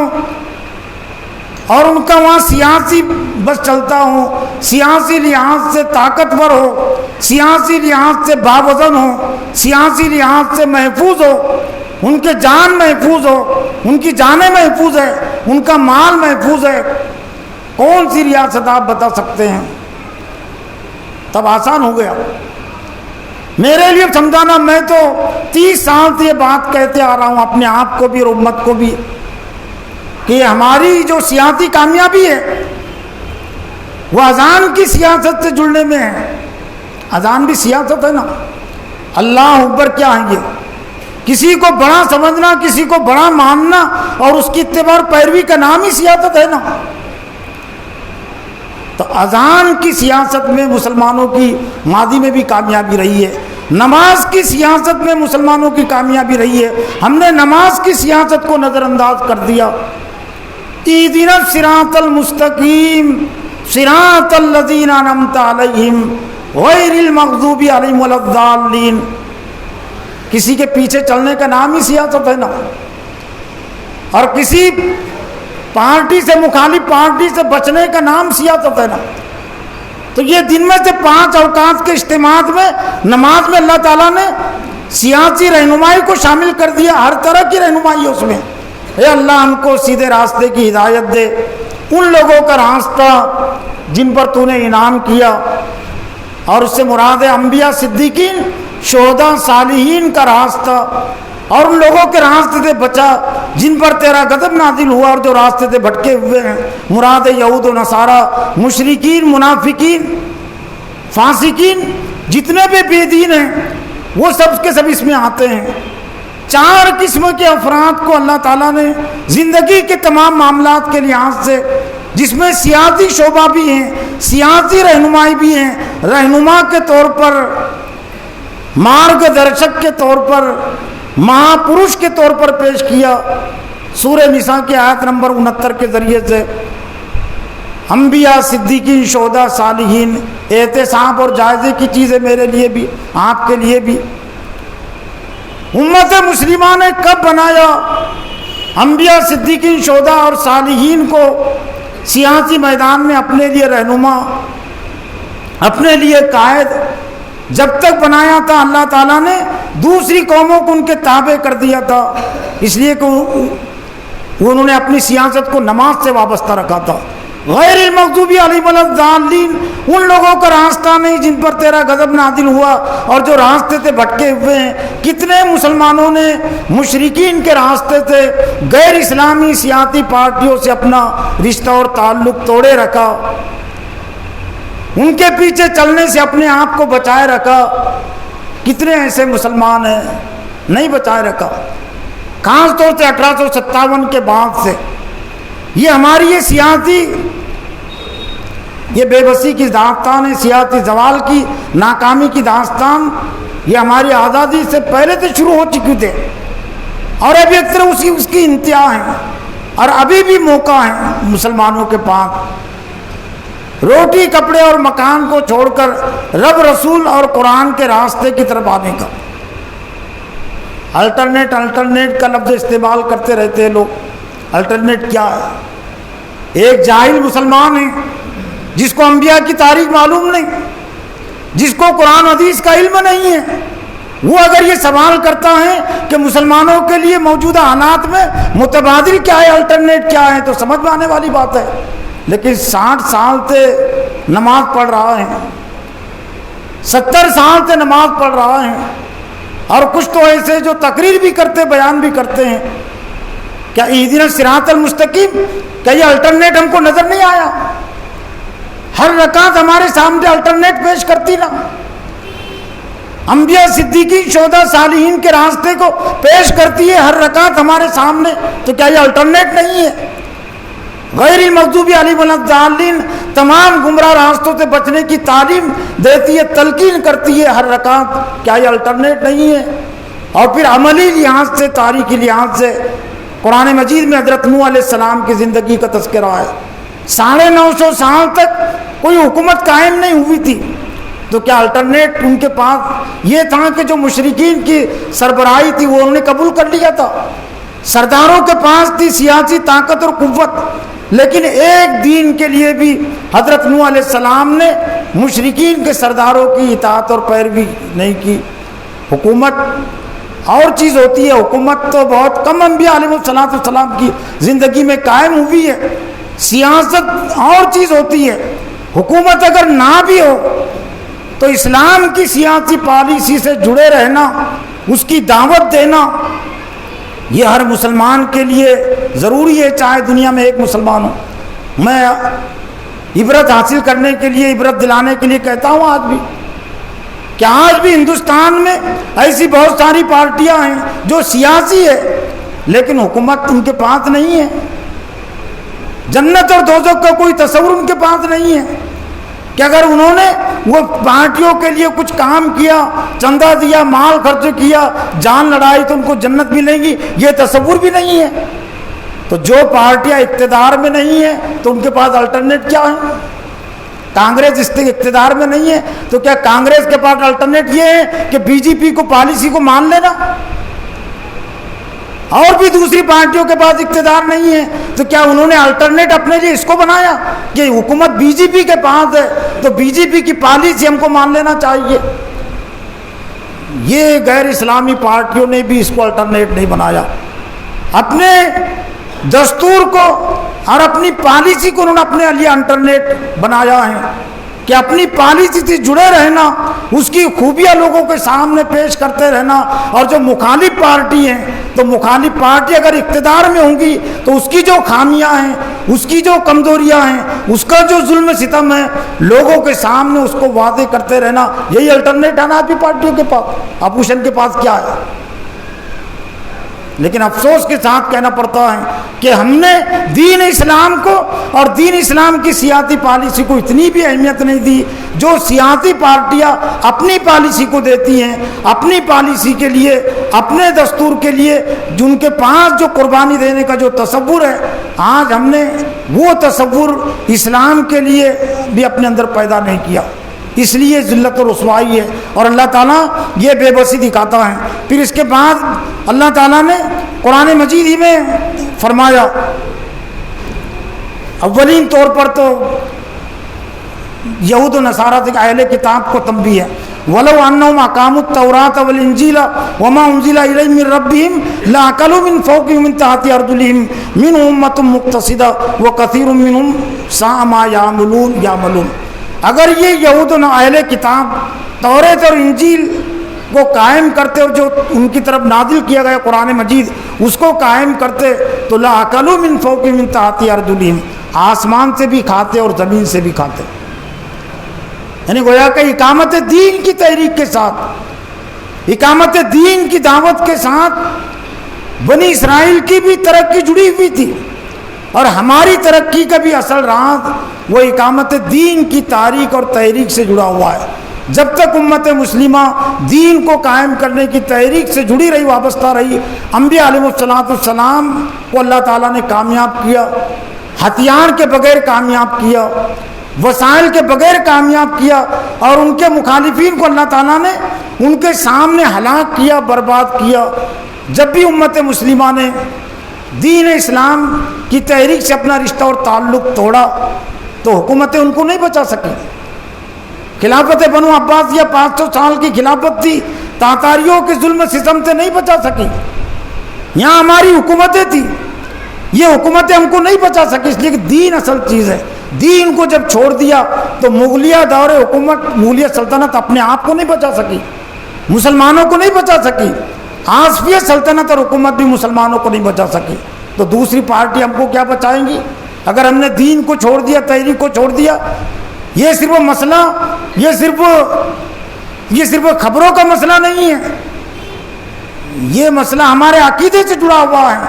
اور ان کا وہاں سیاسی بس چلتا ہو، سیاسی لحاظ سے طاقتور ہو، سیاسی لحاظ سے باوزن ہو، سیاسی لحاظ سے محفوظ ہو، ان کے جان محفوظ ہو، ان کی جانیں محفوظ ہے، ان کا مال محفوظ ہے. کون سی ریاست آپ بتا سکتے ہیں؟ تب آسان ہو گیا میرے لیے سمجھانا. میں تو 30 سال سے یہ بات کہتے آ رہا ہوں اپنے آپ کو بھی اور امت کو بھی کہ ہماری جو سیاسی کامیابی ہے وہ اذان کی سیاست سے جڑنے میں ہے. اذان بھی سیاست ہے نا. اللہ اکبر کیا ہے؟ یہ کسی کو بڑا سمجھنا، کسی کو بڑا ماننا اور اس کی اتباع اور پیروی کا نام ہی سیاست ہے نا. تو اذان کی سیاست میں مسلمانوں کی ماضی میں بھی کامیابی رہی ہے، نماز کی سیاست میں مسلمانوں کی کامیابی رہی ہے. ہم نے نماز کی سیاست کو نظر انداز کر دیا. اہدنا الصراط المستقیم صراط الذین انعمت علیہم غیر المغضوب علیہم ولا الضالین. کسی کے پیچھے چلنے کا نام ہی سیاست ہے نا. اور کسی پارٹی سے مخالف پارٹی سے بچنے کا نام سیاست ہے نا. تو یہ دن میں سے 5 اوقات کے اجتماعات میں نماز میں اللہ تعالیٰ نے سیاسی رہنمائی کو شامل کر دیا. ہر طرح کی رہنمائی اس میں. اے اللہ ہم کو سیدھے راستے کی ہدایت دے, ان لوگوں کا راستہ جن پر تو نے انعام کیا, اور اس سے مراد ہے انبیاء, صدیقین, شہداء, صالحین کا راستہ, اور ان لوگوں کے راستے سے بچا جن پر تیرا غضب نازل ہوا اور جو راستے سے بھٹکے ہوئے ہیں. مراد ہے یہود و نصارہ, مشرکین, منافقین, فاسقین, جتنے بھی بے دین ہیں وہ سب کے سب اس میں آتے ہیں. 4 قسم کے افراد کو اللہ تعالیٰ نے زندگی کے تمام معاملات کے لحاظ سے, جس میں سیاسی شعبہ بھی ہیں, سیاسی رہنمائی بھی ہیں, رہنما کے طور پر, مارگ درشک کے طور پر, مہاپروش کے طور پر پیش کیا. سورہ نساء کی آیت نمبر 69 کے ذریعے سے انبیاء, صدیقین, شہداء, صالحین, احتساب اور جائزے کی چیزیں میرے لیے بھی, آپ کے لیے بھی. امت مسلمہ نے کب بنایا انبیاء, صدیقین, شہداء اور صالحین کو سیاسی میدان میں اپنے لیے رہنما, اپنے لیے قائد؟ جب تک بنایا تھا اللہ تعالیٰ نے دوسری قوموں کو ان کے تابع کر دیا تھا, اس لیے کہ انہوں نے اپنی سیاست کو نماز سے وابستہ رکھا تھا. غیر المغضوب علیہم ولا الضالین, ان لوگوں کا راستہ نہیں جن پر تیرا غضب نازل ہوا اور جو راستے سے بھٹکے ہوئے ہیں. کتنے مسلمانوں نے مشرکین کے راستے سے, غیر اسلامی سیاسی پارٹیوں سے اپنا رشتہ اور تعلق توڑے رکھا, ان کے پیچھے چلنے سے اپنے آپ کو بچائے رکھا. کتنے ایسے مسلمان ہیں نہیں بچائے رکھا. خاص طور سے 1857 کے بعد سے یہ ہماری یہ سیاسی, یہ بے بسی کی داستان ہے, سیاسی زوال کی, ناکامی کی داستان, یہ ہماری آزادی سے پہلے سے شروع ہو چکی تھے, اور ابھی ایک طرح اس کی انتہا ہے. اور ابھی بھی موقع ہے مسلمانوں کے پاس روٹی, کپڑے اور مکان کو چھوڑ کر رب, رسول اور قرآن کے راستے کی طرف آنے کا. الٹرنیٹ کا لفظ استعمال کرتے رہتے ہیں لوگ. الٹرنیٹ کیا ہے؟ ایک جاہل مسلمان ہے جس کو انبیاء کی تاریخ معلوم نہیں, جس کو قرآن حدیث کا علم نہیں ہے, وہ اگر یہ سوال کرتا ہے کہ مسلمانوں کے لیے موجودہ حالات میں متبادل کیا ہے, الٹرنیٹ کیا ہے, تو سمجھ میں آنے والی بات ہے. لیکن 60 سال سے نماز پڑھ رہا ہے, 70 سال سے نماز پڑھ رہا ہے, اور کچھ تو ایسے جو تقریر بھی کرتے, بیان بھی کرتے ہیں. کیا اہدنا الصراط المستقیم, کیا یہ الٹرنیٹ ہم کو نظر نہیں آیا؟ ہر رکعت ہمارے سامنے الٹرنیٹ پیش کرتی نا. انبیاء, صدیقین, شہداء, صالحین کے راستے کو پیش کرتی ہے ہر رکعت ہمارے سامنے, تو کیا یہ الٹرنیٹ نہیں ہے؟ غیر المغضوب علیہم ولا الضالین, تمام گمراہ راستوں سے بچنے کی تعلیم دیتی ہے, تلقین کرتی ہے ہر رکعت. کیا یہ الٹرنیٹ نہیں ہے؟ اور پھر عملی لحاظ سے, تاریخی لحاظ سے قرآن مجید میں حضرت نوح علیہ السلام کی زندگی کا تذکرہ ہے. 950 سال تک کوئی حکومت قائم نہیں ہوئی تھی, تو کیا الٹرنیٹ ان کے پاس یہ تھا کہ جو مشرکین کی سربراہی تھی وہ انہوں نے قبول کر لیا تھا؟ سرداروں کے پاس تھی سیاسی طاقت اور قوت, لیکن ایک دین کے لیے بھی حضرت نوح علیہ السلام نے مشرکین کے سرداروں کی اطاعت اور پیروی نہیں کی. حکومت اور چیز ہوتی ہے, حکومت تو بہت کم انبیاء علیہ السلام کی زندگی میں قائم ہوئی ہے. سیاست اور چیز ہوتی ہے. حکومت اگر نہ بھی ہو تو اسلام کی سیاسی پالیسی سے جڑے رہنا, اس کی دعوت دینا, یہ ہر مسلمان کے لیے ضروری ہے, چاہے دنیا میں ایک مسلمان ہو. میں عبرت حاصل کرنے کے لیے, عبرت دلانے کے لیے کہتا ہوں آج بھی کہ آج بھی ہندوستان میں ایسی بہت ساری پارٹیاں ہیں جو سیاسی ہے, لیکن حکومت ان کے پاس نہیں ہے. جنت اور دوزخ کا کوئی تصور ان کے پاس نہیں ہے کہ اگر انہوں نے وہ پارٹیوں کے لیے کچھ کام کیا, چندہ دیا, مال خرچ کیا, جان لڑائی تو ان کو جنت ملے گی, یہ تصور بھی نہیں ہے. تو جو پارٹیاں اقتدار میں نہیں ہیں تو ان کے پاس الٹرنیٹ کیا ہے؟ کانگریس اقتدار میں نہیں ہے تو کیا کانگریس کے پاس الٹرنیٹ یہ ہے کہ بی جے پی کو پالیسی کو مان لینا؟ اور بھی دوسری پارٹیوں کے پاس اقتدار نہیں ہے، تو کیا انہوں نے الٹرنیٹ اپنے لیے اس کو بنایا کہ حکومت بی جے پی کے پاس ہے تو بی جے پی کی پالیسی ہم کو مان لینا چاہیے؟ یہ غیر اسلامی پارٹیوں نے بھی اس کو الٹرنیٹ نہیں بنایا، اپنے دستور کو اور اپنی پالیسی کو انہوں نے اپنے لیے الٹرنیٹ بنایا ہے کہ اپنی پالیسی سے جڑے رہنا، اس کی خوبیاں لوگوں کے سامنے پیش کرتے رہنا، اور جو مخالف پارٹی ہیں تو مخالف پارٹی اگر اقتدار میں ہوں گی تو اس کی جو خامیاں ہیں، اس کی جو کمزوریاں ہیں، اس کا جو ظلم ستم ہے، لوگوں کے سامنے اس کو واضح کرتے رہنا، یہی الٹرنیٹ ہے نا آپ کی پارٹیوں کے پاس۔ اپوزیشن کے پاس کیا ہے؟ لیکن افسوس کے ساتھ کہنا پڑتا ہے کہ ہم نے دین اسلام کو اور دین اسلام کی سیاسی پالیسی کو اتنی بھی اہمیت نہیں دی جو سیاسی پارٹیاں اپنی پالیسی کو دیتی ہیں، اپنی پالیسی کے لیے، اپنے دستور کے لیے جن کے پاس جو قربانی دینے کا جو تصور ہے، آج ہم نے وہ تصور اسلام کے لیے بھی اپنے اندر پیدا نہیں کیا، اس لیے ذلت و رسوائی ہے، اور اللہ تعالیٰ یہ بے بسی دکھاتا ہے۔ پھر اس کے بعد اللہ تعالیٰ نے قرآن مجید ہی میں فرمایا، اولین طور پر تو یہود و نصارہ سے اہل کتاب کو تنبیہ ہے، وَلَوْ أَنَّهُمْ أَقَامُوا التَّوْرَاةَ وَالْإِنْجِيلَ وَمَا أُنزِلَ إِلَيْهِم مِّن رَّبِّهِمْ لَأَكَلُوا مِن فَوْقِهِم وَمِن تَحْتِ أَرْجُلِهِم مِّنْهُمْ أُمَّةٌ مُّقْتَصِدَةٌ وَكَثِيرٌ مِّنْهُمْ سَاءَ مَا يَعْمَلُونَ۔ اگر یہ یہود و اہل کتاب توریت اور انجیل کو قائم کرتے اور جو ان کی طرف نازل کیا گیا قرآن مجید اس کو قائم کرتے تو لَأَكَلُوا مِن فَوْقِهِم وَمِن تَحْتِ أَرْجُلِهِم، آسمان سے بھی کھاتے اور زمین سے بھی کھاتے، یعنی گویا کہ اقامت دین کی تحریک کے ساتھ، اقامت دین کی دعوت کے ساتھ بنی اسرائیل کی بھی ترقی جڑی ہوئی تھی، اور ہماری ترقی کا بھی اصل راز وہ اقامت دین کی تاریخ اور تحریک سے جڑا ہوا ہے۔ جب تک امت مسلمہ دین کو قائم کرنے کی تحریک سے جڑی رہی، وابستہ رہی، انبیاء علیہ السلام کو اللہ تعالیٰ نے کامیاب کیا، ہتھیار کے بغیر کامیاب کیا، وسائل کے بغیر کامیاب کیا، اور ان کے مخالفین کو اللہ تعالیٰ نے ان کے سامنے ہلاک کیا، برباد کیا۔ جب بھی امت مسلمہ نے دین اسلام کی تحریک سے اپنا رشتہ اور تعلق توڑا تو حکومتیں ان کو نہیں بچا سکیں۔ خلافت بنو عباس یا 500 سال کی خلافت تھی، تاتاریوں کے ظلم ستم سے نہیں بچا سکی، یہاں ہماری حکومتیں تھی، یہ حکومتیں ہم کو نہیں بچا سکی، اس لیے کہ دین اصل چیز ہے۔ دین کو جب چھوڑ دیا تو مغلیہ دور حکومت، مغلیہ سلطنت اپنے آپ کو نہیں بچا سکی، مسلمانوں کو نہیں بچا سکی، آصفیہ سلطنت اور حکومت بھی مسلمانوں کو نہیں بچا سکی، تو دوسری پارٹی ہم کو کیا بچائیں گی؟ اگر ہم نے دین کو چھوڑ دیا، تحریک کو چھوڑ دیا۔ یہ صرف مسئلہ، یہ صرف خبروں کا مسئلہ نہیں ہے، یہ مسئلہ ہمارے عقیدے سے جڑا ہوا ہے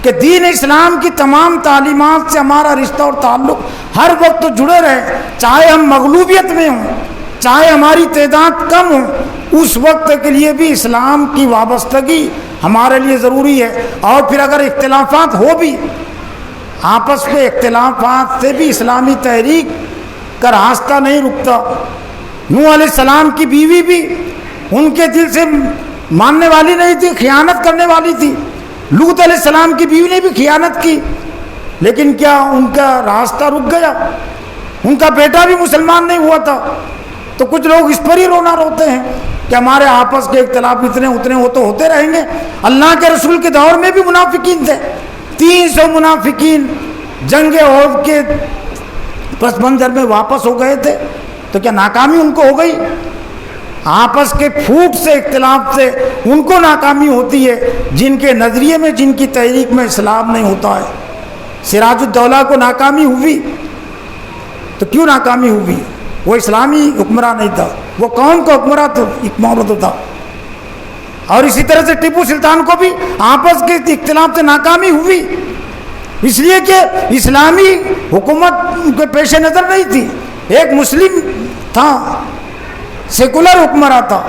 کہ دین اسلام کی تمام تعلیمات سے ہمارا رشتہ اور تعلق ہر وقت جڑے رہے، چاہے ہم مغلوبیت میں ہوں، چاہے ہماری تعداد کم ہو، اس وقت کے لیے بھی اسلام کی وابستگی ہمارے لیے ضروری ہے۔ اور پھر اگر اختلافات ہو بھی، آپس میں اختلافات سے بھی اسلامی تحریک کا راستہ نہیں رکتا۔ نوح علیہ السلام کی بیوی بھی ان کے دل سے ماننے والی نہیں تھی، خیانت کرنے والی تھی۔ لوط علیہ السلام کی بیوی نے بھی خیانت کی، لیکن کیا ان کا راستہ رک گیا؟ ان کا بیٹا بھی مسلمان نہیں ہوا تھا۔ تو کچھ لوگ اس پر ہی رونا روتے ہیں کہ ہمارے آپس کے اختلاف اتنے وہ تو ہوتے رہیں گے۔ اللہ کے رسول کے دور میں بھی منافقین تھے، 300 منافقین جنگ احد کے پس منظر میں واپس ہو گئے تھے، تو کیا ناکامی ان کو ہو گئی؟ آپس کے پھوٹ سے، اختلاف سے ان کو ناکامی ہوتی ہے جن کے نظریے میں، جن کی تحریک میں اسلام نہیں ہوتا ہے۔ سراج الدولہ کو ناکامی ہوئی تو کیوں ناکامی ہوئی؟ وہ اسلامی حکمراں نہیں تھا، وہ قوم کا حکمراں تھا۔ اور اسی طرح سے ٹیپو سلطان کو بھی آپس کے اختلاف سے ناکامی ہوئی، اس لیے کہ اسلامی حکومت کے پیش نظر نہیں تھی، ایک مسلم تھا، سیکولر حکمراں تھا،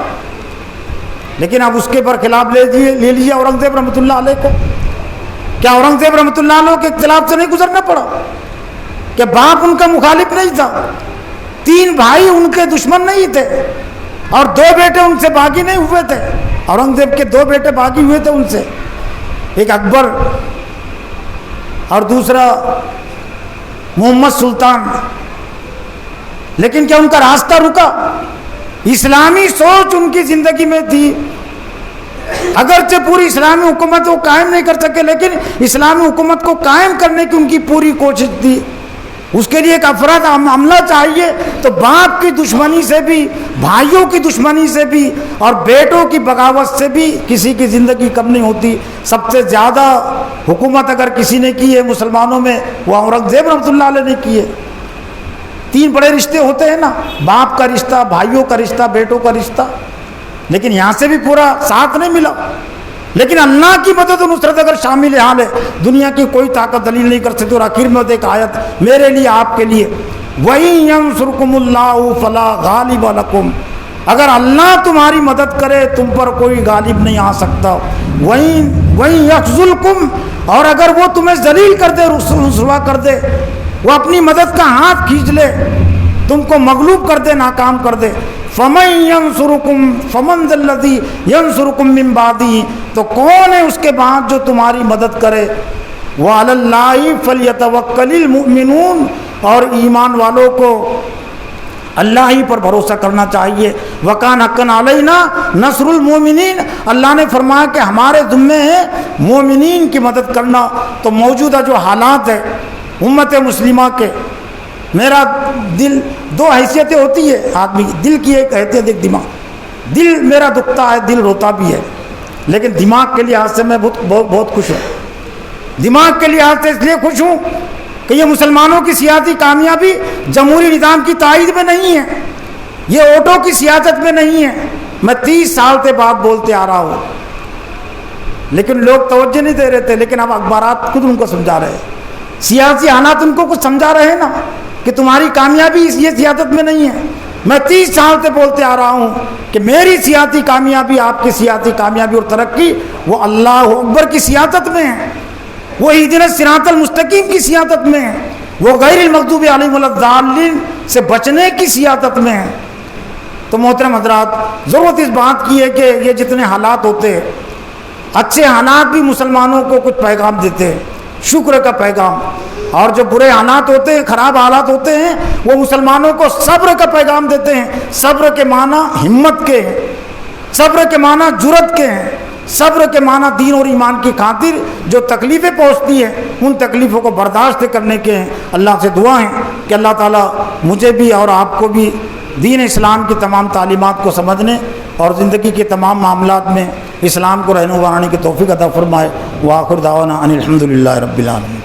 لیکن اب اس کے پر خلاف لے لیا اورنگزیب رحمۃ اللہ علیہ کو۔ کیا اورنگزیب رحمۃ اللہ علیہ کے اختلاف سے نہیں گزرنا پڑا؟ کہ باپ ان کا مخالف نہیں تھا، 3 بھائی ان کے دشمن نہیں تھے، اور 2 بیٹے ان سے باغی نہیں ہوئے تھے، اورنگزیب کے 2 بیٹے باغی ہوئے تھے ان سے، ایک اکبر اور دوسرا محمد سلطان، لیکن کیا ان کا راستہ رکا؟ اسلامی سوچ ان کی زندگی میں تھی، اگرچہ پوری اسلامی حکومت وہ قائم نہیں کر سکے، لیکن اسلامی حکومت کو قائم کرنے کی ان کی پوری کوشش تھی۔ اس کے لیے ایک افراد عملہ چاہیے، تو باپ کی دشمنی سے بھی، بھائیوں کی دشمنی سے بھی اور بیٹوں کی بغاوت سے بھی کسی کی زندگی کم نہیں ہوتی۔ سب سے زیادہ حکومت اگر کسی نے کی ہے مسلمانوں میں، وہ اورنگزیب رحمۃ اللہ علیہ نے کی ہے۔ 3 بڑے رشتے ہوتے ہیں نا، باپ کا رشتہ، بھائیوں کا رشتہ، بیٹوں کا رشتہ، لیکن یہاں سے بھی پورا ساتھ نہیں ملا۔ لیکن اللہ کی مدد و نصرت اگر شامل حال ہے، دنیا کی کوئی طاقت دلیل نہیں کر سکتی۔ اور آخر میں ایک آیت میرے لیے، آپ کے لیے، وَإِن يَنصُرْكُمُ اللَّهُ فَلَا غَالِبَ لَكُمْ، اگر اللہ تمہاری مدد کرے تم پر کوئی غالب نہیں آ سکتا۔ وَإِن يَخْذُلْكُمْ، اور اگر وہ تمہیں ذلیل کر دے، رسوا کر دے، وہ اپنی مدد کا ہاتھ کھینچ لے، تم کو مغلوب کر دے، ناکام کر دے، فَمَن يَنصُرُكُمْ فَمَن ذَا الَّذِي يَنصُرُكُم مِّن بَعْدِهِ، تو کون ہے اس کے بعد جو تمہاری مدد کرے؟ وَعَلَى اللَّهِ فَلْيَتَوَكَّلِ الْمُؤْمِنُونَ، اور ایمان والوں کو اللہ ہی پر بھروسہ کرنا چاہیے۔ وَكَانَ حَقًّا عَلَيْنَا نَصْرُ الْمُؤْمِنِينَ، اللہ نے فرمایا کہ ہمارے ذمے ہے مومنین کی مدد کرنا۔ تو موجودہ جو حالات ہے امت مسلمہ کے، میرا دل، 2 حیثیتیں ہوتی ہے آدمی، دل کی ایک حیثیت، ایک دماغ۔ دل میرا دکھتا ہے، دل روتا بھی ہے، لیکن دماغ کے لحاظ سے میں بہت خوش ہوں۔ دماغ کے لحاظ سے اس لیے خوش ہوں کہ یہ مسلمانوں کی سیاسی کامیابی جمہوری نظام کی تائید میں نہیں ہے، یہ ووٹوں کی سیاست میں نہیں ہے۔ میں 30 سال سے بات بولتے آ رہا ہوں، لیکن لوگ توجہ نہیں دے رہے تھے، لیکن اب اخبارات خود ان کو سمجھا رہے ہیں، سیاسی حالات ان کو کچھ سمجھا رہے ہیں نا کہ تمہاری کامیابی یہ سیاست میں نہیں ہے۔ میں 30 سال سے بولتے آ رہا ہوں کہ میری سیاسی کامیابی، آپ کی سیاسی کامیابی اور ترقی وہ اللہ اکبر کی سیاست میں ہے، وہ اہدنا الصراط المستقیم کی سیاست میں ہے، وہ غیر المغضوب علیہم ولا الضالین سے بچنے کی سیاست میں ہے۔ تو محترم حضرات، ضرورت اس بات کی ہے کہ یہ جتنے حالات ہوتے ہیں، اچھے حالات بھی مسلمانوں کو کچھ پیغام دیتے ہیں، شکر کا پیغام، اور جو برے حالات ہوتے ہیں، خراب حالات ہوتے ہیں، وہ مسلمانوں کو صبر کا پیغام دیتے ہیں۔ صبر کے معنی ہمت کے ہیں، صبر کے معنی جرت کے ہیں، صبر کے معنی دین اور ایمان کی خاطر جو تکلیفیں پہنچتی ہیں ان تکلیفوں کو برداشت کرنے کے ہیں۔ اللہ سے دعا ہے کہ اللہ تعالیٰ مجھے بھی اور آپ کو بھی دین اسلام کی تمام تعلیمات کو سمجھنے اور زندگی کے تمام معاملات میں اسلام کو رہنمائی کی توفیق عطا فرمائے۔ وآخر دعوانا ان الحمد للہ رب العالمین۔